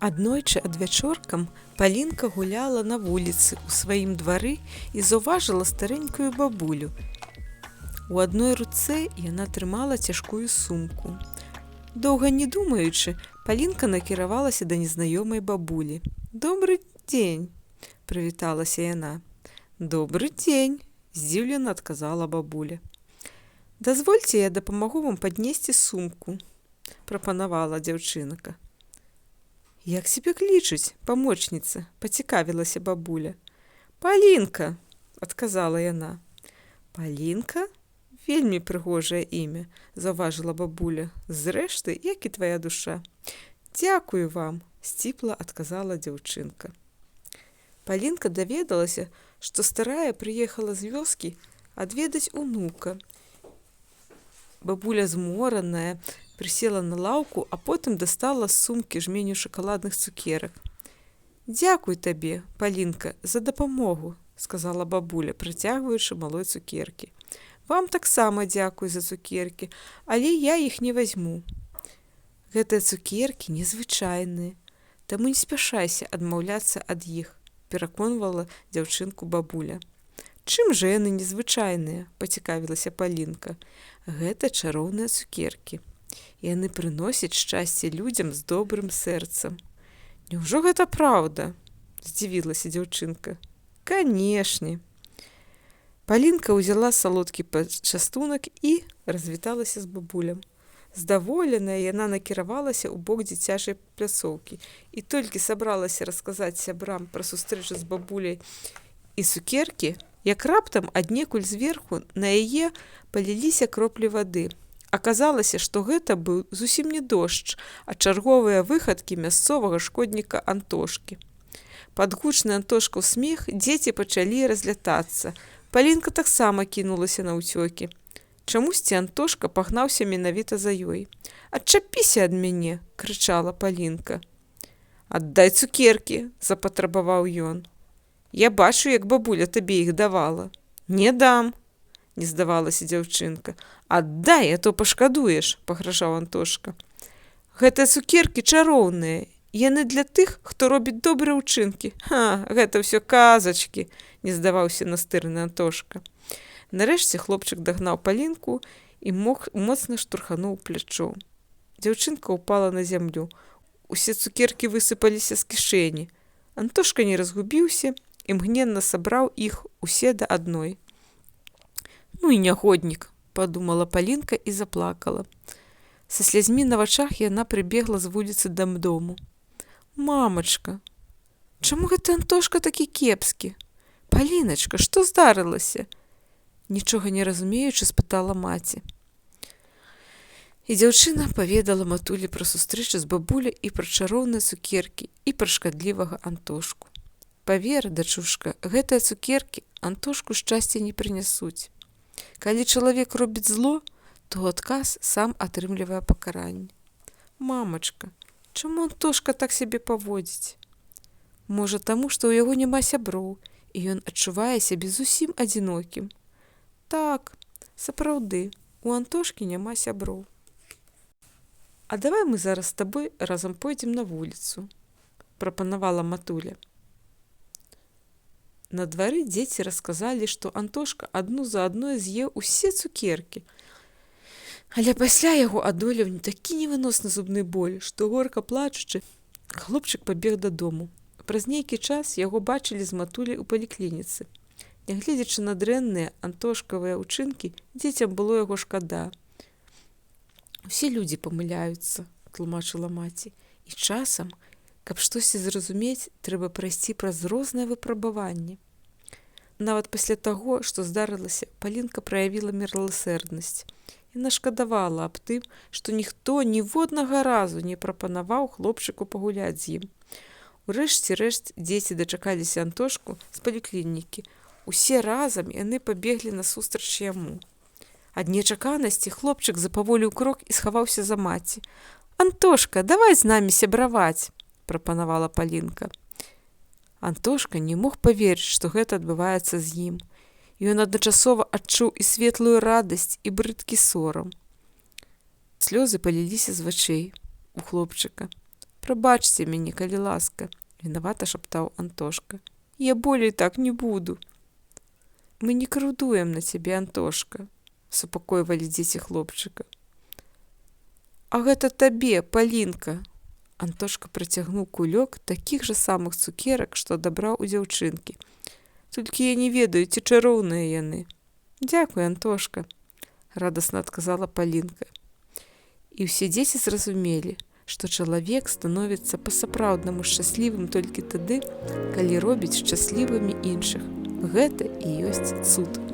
Аднойчы адвячоркам Палінка гуляла на вуліцы ў сваім двары і заўважыла старэнькую бабулю. У адной руцэ яна трымала цяжкую сумку. Доўга не думаючы, Палінка накіравалася да незнаёмай бабулі. «Добры дзень!» – прывіталася яна. «Добры дзень!» – здзіўлена адказала бабуля. «Дазвольце, я дапамагу вам паднесці сумку», – прапанавала дзяўчынка. «Як себе клічуць, памочніца?» – пацікавілася бабуля. «Палінка!» – адказала яна. «Палінка? Вельмі прыгожае імя», – заўважыла бабуля. «Зрэшты, як і твая душа». «Дзякую вам!» – сціпла адказала дзяўчынка. Палінка даведалася, што старая прыехала з вёскі адведаць унука. Бабуля змораная прысела на лаўку, а потым дастала з сумкі жменю шакаладных цукерак. «Дзякуй табе, Палінка, за дапамогу», – сказала бабуля, працягваючы малой цукеркі. «Вам таксама дзякуй за цукеркі, але я іх не вазьму. Гэтыя цукеркі незвычайныя, таму не спяшайся адмаўляцца ад іх», – пераконвала дзяўчынку бабуля. «Чым жа яны незвычайныя?» – пацікавілася Палінка. «Гэта чароўныя цукеркі. Яны прыносяць шчасце людзям з добрым сэрцам». «Няўжо гэта праўда?» – здзівілася дзяўчынка. «Канешне». Палінка ўзяла салодкі пачастунак і развіталася з бабулем. Здаволеная, яна накіравалася ў бок дзіцячай пляцоўкі і толькі сабралася расказаць сябрам пра сустрэчу з бабуляй і цукеркі, як раптам аднекуль зверху на яе паліліся кроплі вады. Аказалася, што гэта быў зусім не дождж, а чарговыя выхадкі мясцовага шкодніка Антошкі. Пад гучны Антошкаў смех дзеці пачалі разлятацца. Палінка таксама кінулася на ўцёкі. Чамусьці Антошка пагнаўся менавіта за ёй. «Адчапіся ад мяне!» – крычала Палінка. «Аддай цукеркі!» – запатрабаваў ён. «Я бачу, як бабуля табе іх давала». «Не дам!» – не здавалася дзяўчынка. «Аддай, а то пашкадуеш!» – пагражаў Антошка. «Гэтыя цукеркі чароўныя. Яны для тых, хто робіць добрыя ўчынкі». «Ха, гэта ўсё казачкі!» – не здаваўся настырны Антошка. Нарэшце хлопчык дагнаў Палінку і моцна штурхануў плячом. Дзяўчынка ўпала на зямлю. Усе цукеркі высыпаліся з кішэні. Антошка не разгубіўся, імгненна сабраў іх усе да адной. «Ну і нягоднік», – падумала Палінка і заплакала. Са слязьмі на вачах яна прыбегла з вуліцы да дому. «Мамачка, чаму гэты Антошка такі кепскі? Паліначка, што здарылася?» Нічога не разумеючы, спытала маці. І дзяўчына паведала матулі пра сустрэчу з бабуляй і пра чароўныя цукеркі і пра шкадлівага Антошку. «Павер, дачушка, гэтыя цукеркі Антошку шчасця не прынясуць. Калі чалавек робіць зло, то адказ сам атрымлівае пакаранне». «Мамачка, чаму Антошка так сябе паводзіць?» «Можа, таму, што ў яго няма сяброў, і ён адчувае сябе зусім адзінокім». «Так, сапраўды, у Антошкі няма сяброў». «А давай мы зараз з табой разам пойдзем на вуліцу», – прапанавала матуля. На двары дзеці расказалі, што Антошка адну за адной з'еў усе цукеркі. Але пасля яго адолеў такі невыносны зубны боль, што горка плачучы, хлопчык пабег дадому. Праз нейкі час яго бачылі з матуляй у паліклініцы. Нягледзячы на дрэнныя антошкавыя ўчынкі, дзецям было яго шкада. «Усе людзі памыляюцца», – тлумачыла маці. «І часам, каб штосьці зразумець, трэба прайсці праз розныя выпрабаванні». Нават пасля таго, што здарылася, Палінка праявіла міласэрнасць. Яна шкадавала аб тым, што ніхто ніводнага разу не прапанаваў хлопчыку пагуляць з ім. Урэшце рэшт дзеці дачакаліся Антошку з паліклінікі. Усе разам яны пабеглі насустрач яму. Ад нечаканасці хлопчык запаволіў крок і схаваўся за маці. «Антошка, давай з намі сябраваць!» – прапанавала Палінка. Антошка не мог паверыць, што гэта адбываецца з ім. Ён адначасова адчуў і светлую радасць, і брыдкі сорам. Слёзы паліліся з вачэй у хлопчыка. Прабачце мяне, калі ласка, вінавата шаптаў Антошка. Я болей так не буду. Мы не крыўдуем на цябе, Антошка, супакойвалі дзеці хлопчыка. А гэта табе, Палінка. Антошка працягнуў кулёк такіх жа самых цукерак, што адабраў у дзяўчынкі. Толькі я не ведаю, ці чароўныя яны. Дзякуй, Антошка, радасна адказала Палінка. І ўсе дзеці зразумелі, што чалавек становіцца па-сапраўднаму шчаслівым толькі тады, калі робіць шчаслівымі іншых. Гэта і ёсць цуд.